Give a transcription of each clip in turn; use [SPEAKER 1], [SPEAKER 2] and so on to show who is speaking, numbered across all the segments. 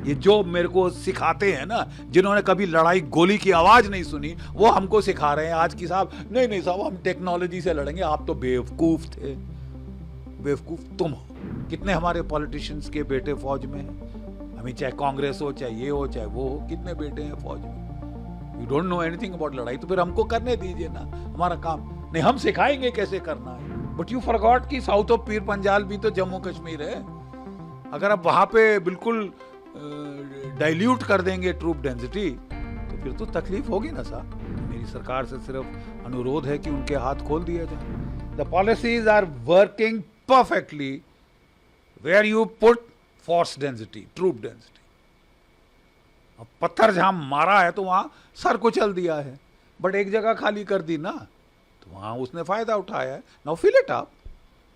[SPEAKER 1] ये जो मेरे को सिखाते हैं ना, जिन्होंने कभी लड़ाई गोली की आवाज नहीं सुनी, वो हमको सिखा रहे हैं आज की साहब, नहीं नहीं साहब हम टेक्नोलॉजी से लड़ेंगे। आप तो बेवकूफ थे, बेवकूफ तुम हो। कितने हमारे पॉलिटिशियंस के बेटे फौज में हैं, हमें चाहे कांग्रेस हो, चाहे ये हो, चाहे वो हो, कितने बेटे हैं फौज में। You don't know anything about लड़ाई, तो फिर हमको करने दीजिए ना हमारा काम। नहीं, हम सिखाएंगे कैसे करना है। बट यू फॉरगॉट कि साउथ ऑफ पीर पंजाल भी तो जम्मू कश्मीर है। अगर आप वहां पे बिल्कुल डाइल्यूट कर देंगे ट्रूप डेंसिटी, तो फिर तो तकलीफ होगी ना साहब। मेरी सरकार से सिर्फ अनुरोध है कि उनके हाथ खोल दिया जाए। The policies are working perfectly where you put force density, troop density. अब पत्थर जहां मारा है तो वहां सर कुचल दिया है, बट एक जगह खाली कर दी ना, तो वहां उसने फायदा उठाया है। Now fill it up.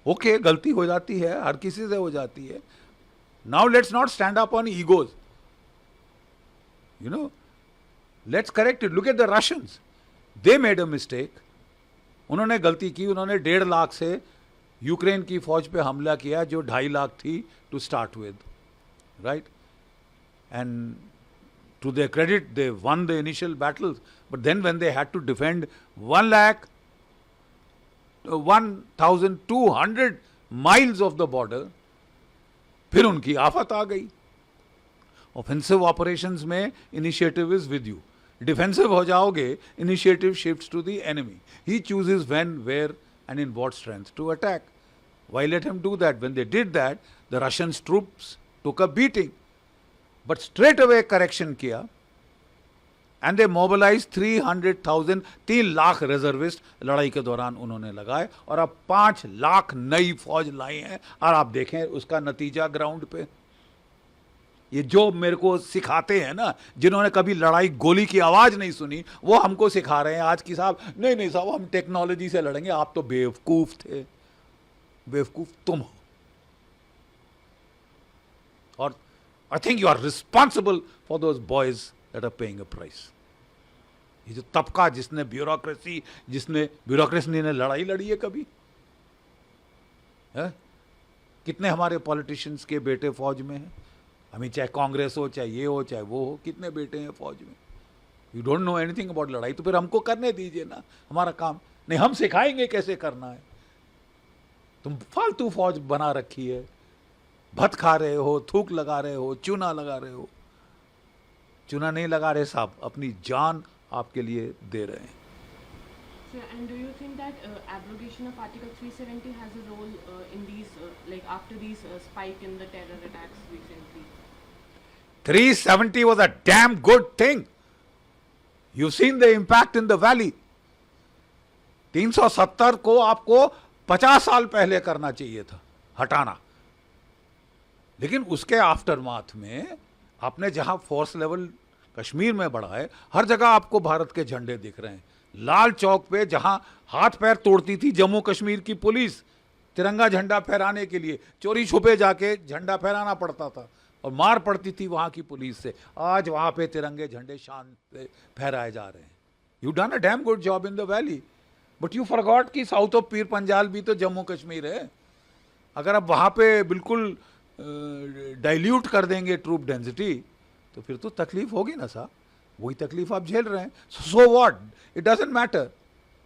[SPEAKER 1] Okay, गलती हो जाती है, हर किसी से हो जाती है। Now let's not stand up on egos. You know, let's correct it. Look at the Russians. They made a mistake. उन्होंने गलती की, उन्होंने 1.5 लाख से यूक्रेन की फौज पे हमला किया जो 2.5 लाख थी to start with, right? And to their credit, they won the initial battles. But then when they had to defend 1,200 miles of the border, फिर उनकी आफत आ गई। ऑफेंसिव ऑपरेशंस में initiative is with you, defensive हो जाओगे, initiative shifts to the enemy. He chooses when, where and in what strength to attack. Why let him do that? When they did that, the Russians troops took a beating, but straight away correction किया and they mobilise 300,000, 3 lakh reservist लड़ाई के दौरान उन्होंने लगाए, और अब 5 लाख नई फौज लाई हैं। और आप देखें उसका नतीजा ग्राउंड पे। ये जो मेरे को सिखाते हैं ना, जिन्होंने कभी लड़ाई गोली की आवाज नहीं सुनी, वो हमको सिखा रहे हैं आज की साहब, नहीं नहीं साहब हम टेक्नोलॉजी से लड़ेंगे। आप तो बेवकूफ थे, बेवकूफ तुम हो। और I think you are responsible for those boys that are paying a price. ये जो तबका जिसने ब्यूरोक्रेसी ने लड़ाई लड़ी है कभी है? कितने हमारे पॉलिटिशियंस के बेटे फौज में हैं, हमें चाहे कांग्रेस हो, चाहे ये हो, चाहे वो हो, कितने बेटे हैं फौज में। You don't know anything about लड़ाई, तो फिर हमको करने दीजिए ना हमारा काम। नहीं, हम सिखाएंगे कैसे करना है। तुम फालतू फौज बना रखी है, भत खा रहे हो, थूक लगा रहे हो, चूना लगा रहे हो। चूना नहीं लगा रहे साहब, अपनी जान आपके लिए दे रहे हैं।
[SPEAKER 2] Sir, and do you think that abrogation of Article 370 has a role in these, like after these spike in the terror attacks recently?
[SPEAKER 1] 370 was a damn good thing. You've seen the impact in the valley. 370 को आपको 50 साल पहले करना चाहिए था, हटाना। लेकिन उसके आफ्टरमाथ में आपने जहां फोर्स लेवल कश्मीर में बढ़ा है, हर जगह आपको भारत के झंडे दिख रहे हैं। लाल चौक पे जहां हाथ पैर तोड़ती थी जम्मू कश्मीर की पुलिस तिरंगा झंडा फहराने के लिए, चोरी छुपे जाके झंडा फहराना पड़ता था और मार पड़ती थी वहां की पुलिस से, आज वहां पे तिरंगे झंडे शान से फहराए जा रहे हैं। You done a damn good job in the valley, but you forgot कि साउथ ऑफ पीर पंजाल भी तो जम्मू कश्मीर है। अगर आप वहां पे बिल्कुल डाइल्यूट कर देंगे ट्रूप डेंसिटी, तो फिर तो तकलीफ होगी ना साहब। वही तकलीफ आप झेल रहे हैं। So what, it doesn't matter.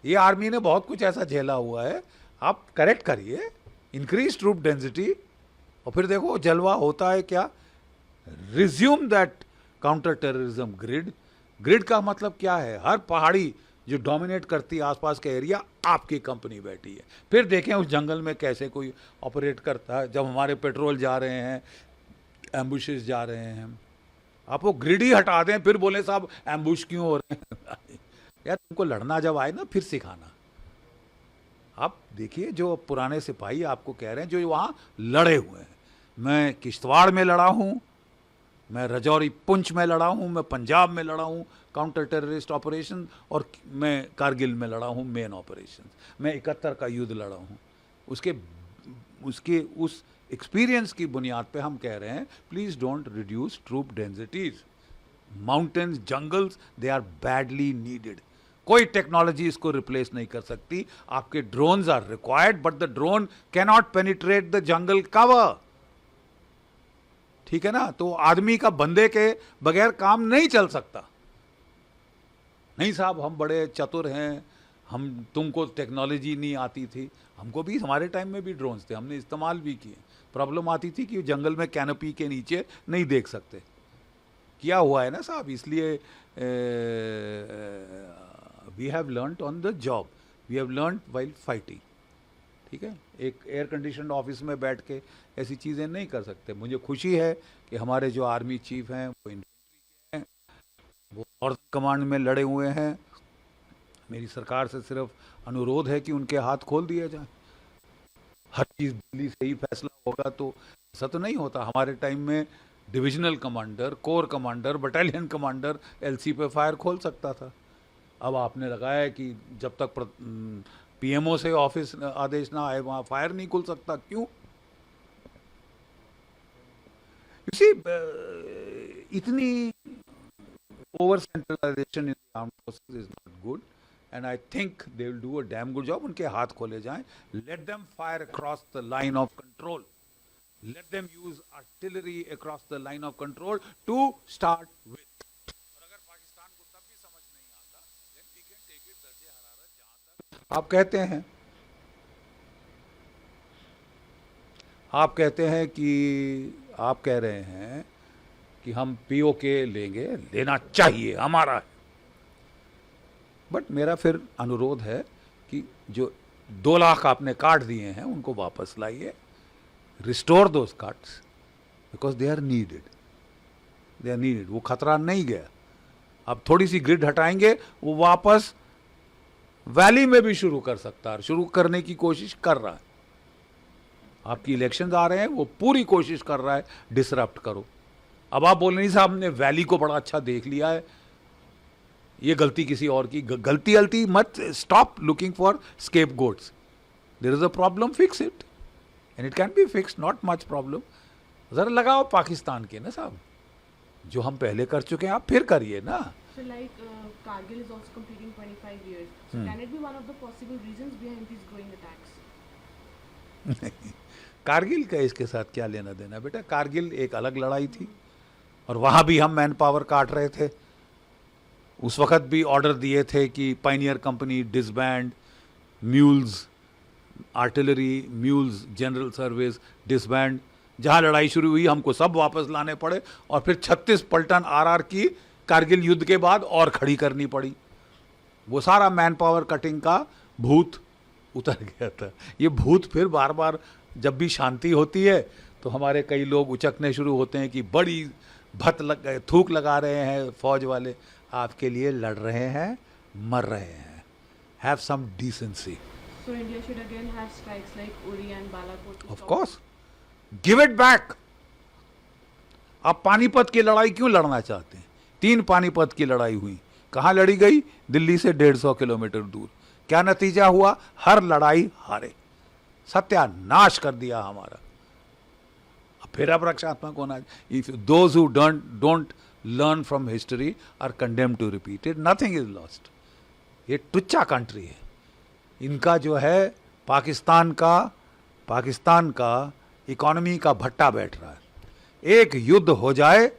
[SPEAKER 1] ये आर्मी ने बहुत कुछ ऐसा झेला हुआ है, आप करेक्ट करिए, इंक्रीज ट्रूप डेंसिटी, और फिर देखो जलवा होता है क्या। Resume that counter terrorism grid. Grid का मतलब क्या है? हर पहाड़ी जो डोमिनेट करती है आसपास का एरिया, आपकी कंपनी बैठी है। फिर देखें उस जंगल में कैसे कोई ऑपरेट करता है। जब हमारे पेट्रोल जा रहे हैं, एम्बुशेस जा रहे हैं, आप वो ग्रिड ही हटा दें, फिर बोले साहब एम्बुश क्यों हो रहे हैं। यार तुमको लड़ना जब आए ना, फिर सिखाना। आप देखिए जो पुराने सिपाही आपको कह रहे हैं जो वहां लड़े हुए हैं, मैं किश्तवाड़ में लड़ा हूं, मैं रजौरी पुंछ में लड़ा हूं, मैं पंजाब में लड़ा हूं काउंटर टेररिस्ट ऑपरेशन, और मैं कारगिल में लड़ा हूं मेन ऑपरेशन, मैं 71 का युद्ध लड़ा हूं। उसके उस एक्सपीरियंस की बुनियाद पे हम कह रहे हैं please don't reduce troop densities. Mountains, jungles, they are badly needed. कोई टेक्नोलॉजी इसको रिप्लेस नहीं कर सकती। आपके drones are required, but the drone cannot penetrate the jungle cover. ठीक है ना। तो आदमी का बंदे के बगैर काम नहीं चल सकता। नहीं साहब हम बड़े चतुर हैं, हम तुमको टेक्नोलॉजी नहीं आती थी। हमको भी हमारे टाइम में भी ड्रोन्स थे, हमने इस्तेमाल भी किए। प्रॉब्लम आती थी कि जंगल में कैनोपी के नीचे नहीं देख सकते। किया हुआ है ना साहब, इसलिए we have learned on the job, we have learned while fighting. ठीक है, एक एयर कंडीशन ऑफिस में बैठ के ऐसी चीज़ें नहीं कर सकते। मुझे खुशी है कि हमारे जो आर्मी चीफ हैं वो इन्फेंट्री के हैं, वो नॉर्थ कमांड में लड़े हुए हैं। मेरी सरकार से सिर्फ अनुरोध है कि उनके हाथ खोल दिया जाए। हर चीज़ दिल्ली से ही फैसला होगा तो ऐसा तो नहीं होता। हमारे टाइम में divisional commander, core commander, battalion commander LC पे फायर खोल सकता था। अब आपने लगाया है कि जब तक पीएमओ से ऑफिस आदेश ना आए वहाँ फायर नहीं खुल सकता। क्यों? You see, इतनी over centralisation in armed forces is not good and I think they will do a damn good job. उनके हाथ खोले जाएं, let them fire across the line of control, let them use artillery across the line of control to start with। और अगर पाकिस्तान को तब भी समझ नहीं आता, then we can take it दर्जे हरारत जहां तक आप कहते हैं। आप कहते हैं कि आप कह रहे हैं कि हम पीओके लेंगे, लेना चाहिए, हमारा है। बट मेरा फिर अनुरोध है कि जो 2 लाख आपने काट दिए हैं उनको वापस लाइए। Restore those cuts because they are needed. They are needed. वो खतरा नहीं गया। अब थोड़ी सी ग्रिड हटाएंगे, वो वापस वैली में भी शुरू कर सकता है, शुरू करने की कोशिश कर रहा है। आपकी इलेक्शंस आ रहे हैं, वो पूरी कोशिश कर रहा है डिसरप्ट करो। अब आप बोल नहीं साहब हमने वैली को बड़ा अच्छा देख लिया है, ये गलती किसी और की। गलती मत, stop looking for scapegoats. There is a problem, fix it and it can be fixed, not much problem। जरा लगाओ पाकिस्तान के ना साहब, जो हम पहले कर चुके हैं आप फिर करिए ना।
[SPEAKER 2] So like Kargil is also completing 25 years. So can it be one of the possible reasons behind these growing attacks?
[SPEAKER 1] Kargil का इसके साथ क्या लेना देना बेटा। कारगिल एक अलग लड़ाई थी और वहाँ भी हम मैन पावर काट रहे थे। उस वक्त भी ऑर्डर दिए थे कि Pioneer company disband, mules, artillery, mules, general service disband. जहाँ लड़ाई शुरू हुई हमको सब वापस लाने पड़े और फिर 36 पलटन आरआर की कारगिल युद्ध के बाद और खड़ी करनी पड़ी। वो सारा मैन पावर कटिंग का भूत उतर गया था। ये भूत फिर बार बार जब भी शांति होती है तो हमारे कई लोग उचकने शुरू होते हैं कि बड़ी थूक लगा रहे हैं फौज वाले। आपके लिए लड़ रहे हैं, मर रहे हैं। Have some decency.
[SPEAKER 2] So India should again have strikes like Uri and Balakot to
[SPEAKER 1] Of
[SPEAKER 2] stop-
[SPEAKER 1] course, give it back। आप पानीपत की लड़ाई क्यों लड़ना चाहते हैं? 3 पानीपत की लड़ाई हुई, कहाँ लड़ी गई? दिल्ली से 150 किलोमीटर दूर। क्या नतीजा हुआ? हर लड़ाई हारे, सत्यानाश कर दिया हमारा। फिर अब रक्षात्मक होना। If those who don't learn from history are condemned to repeat it, nothing is lost. ये टुच्चा कंट्री है। इनका जो है पाकिस्तान का इकोनॉमी का भट्टा बैठ रहा है। एक युद्ध हो जाए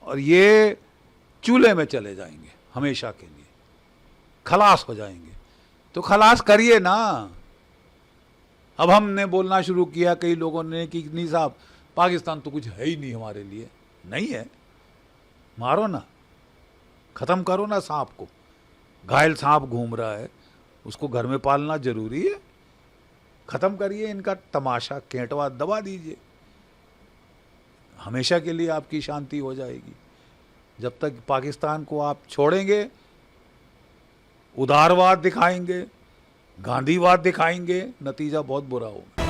[SPEAKER 1] और ये चूल्हे में चले जाएंगे हमेशा के लिए, खलास हो जाएंगे। तो खलास करिए ना। अब हमने बोलना शुरू किया कई लोगों ने कि नहीं साहब पाकिस्तान तो कुछ है ही नहीं हमारे लिए। नहीं है, मारो ना, खत्म करो ना सांप को। घायल सांप घूम रहा है, उसको घर में पालना जरूरी है। खत्म करिए इनका तमाशा, केंटवा दबा दीजिए, हमेशा के लिए आपकी शांति हो जाएगी। जब तक पाकिस्तान को आप छोड़ेंगे, उदारवाद दिखाएंगे, गांधीवाद दिखाएंगे, नतीजा बहुत बुरा होगा।